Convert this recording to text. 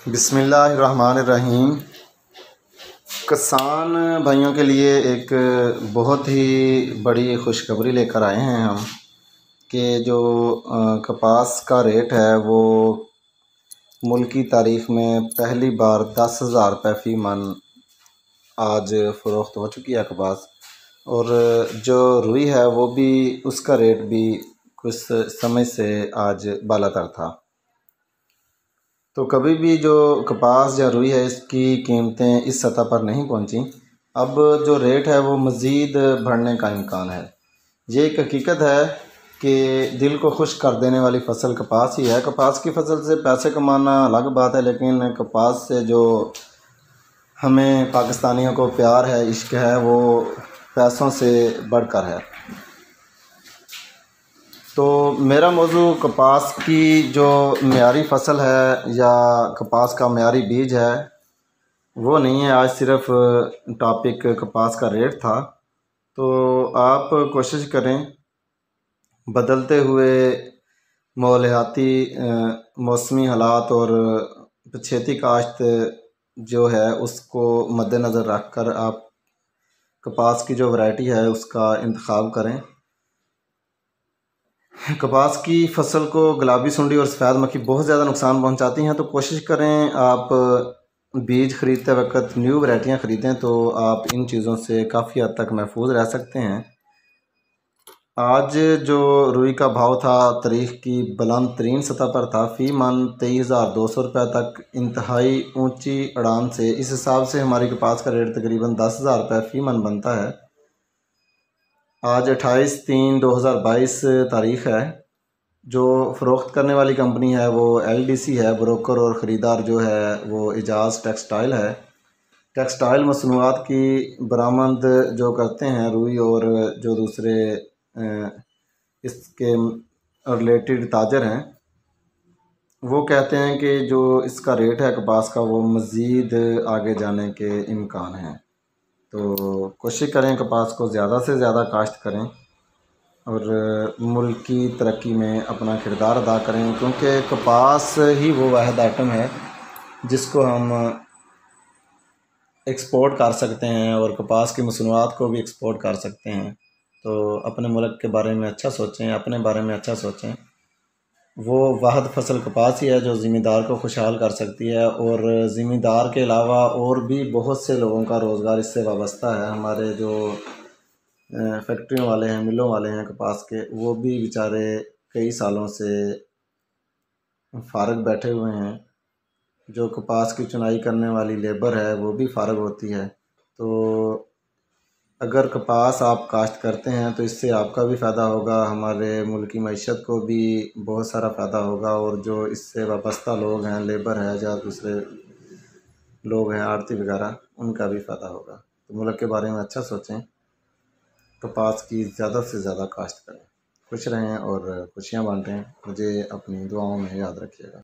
बिस्मिल्लाहिर्रहमानिर्रहीम। किसान भाइयों के लिए एक बहुत ही बड़ी खुशखबरी लेकर आए हैं हम कि जो कपास का रेट है वो मुल्की तारीख़ में पहली बार 10,000 रुपये फ़ी मन आज फ़रोख्त हो चुकी है कपास। और जो रुई है वो भी उसका रेट भी कुछ समय से आज बालातर था। तो कभी भी जो कपास या रुई है इसकी कीमतें इस सतह पर नहीं पहुंची। अब जो रेट है वो मज़ीद बढ़ने का इम्कान है। ये एक हकीकत है कि दिल को खुश कर देने वाली फ़सल कपास ही है। कपास की फ़सल से पैसे कमाना अलग बात है, लेकिन कपास से जो हमें पाकिस्तानियों को प्यार है, इश्क है, वो पैसों से बढ़कर है। तो मेरा मौजू कपास की जो मेयारी फ़सल है या कपास का मेयारी बीज है वो नहीं है। आज सिर्फ टॉपिक कपास का रेट था। तो आप कोशिश करें बदलते हुए माहौलियाती मौसमी हालात और पछेती काश्त जो है उसको मद्देनज़र रख कर आप कपास की जो वैरायटी है उसका इंतखाब करें। कपास की फ़सल को गुलाबी सुंडी और सफ़ेद मक्खी बहुत ज़्यादा नुकसान पहुंचाती हैं। तो कोशिश करें आप बीज ख़रीदते वक्त न्यू वैरायटियां ख़रीदें तो आप इन चीज़ों से काफ़ी हद तक महफूज रह सकते हैं। आज जो रुई का भाव था तारीख़ की बुलंद तरीन सतह पर था, फ़ी मन 23,200 रुपये तक इंतहाई ऊंची उड़ान से। इस हिसाब से हमारी कपास का रेट तकरीबन 10,000 रुपये फ़ी मन बनता है। आज 28/3/2022 तारीख़ है। जो फ़रोख्त करने वाली कंपनी है वो LDC है। ब्रोकर और ख़रीदार जो है वो एजाज़ टेक्सटाइल है। टेक्सटाइल मसनूआत की बरामद जो करते हैं रुई और जो दूसरे इसके रिलेटेड ताजर हैं वो कहते हैं कि जो इसका रेट है कपास का वो मज़ीद आगे जाने के इम्कान हैं। तो कोशिश करें कपास को ज़्यादा से ज़्यादा काश्त करें और मुल्क की तरक्की में अपना किरदार अदा करें, क्योंकि कपास ही वो वाहिद आइटम है जिसको हम एक्सपोर्ट कर सकते हैं और कपास की मसनूआत को भी एक्सपोर्ट कर सकते हैं। तो अपने मुल्क के बारे में अच्छा सोचें, अपने बारे में अच्छा सोचें। वो वाहिद फ़सल कपास ही है जो ज़मींदार को खुशहाल कर सकती है और ज़मींदार के अलावा और भी बहुत से लोगों का रोज़गार इससे वाबस्ता है। हमारे जो फैक्ट्रियों वाले हैं, मिलों वाले हैं कपास के, वो भी बेचारे कई सालों से फ़ारग बैठे हुए हैं। जो कपास की चुनाई करने वाली लेबर है वो भी फ़ारग होती है। तो अगर कपास आप काश्त करते हैं तो इससे आपका भी फ़ायदा होगा, हमारे मुल्क की मईशत को भी बहुत सारा फ़ायदा होगा और जो इससे वाबस्ता लोग हैं, लेबर है या दूसरे लोग हैं आड़ती वगैरह, उनका भी फ़ायदा होगा। तो मुल्क के बारे में अच्छा सोचें, कपास की ज़्यादा से ज़्यादा काश्त करें। खुश रहें और खुशियाँ बांटें। मुझे अपनी दुआओं में याद रखिएगा।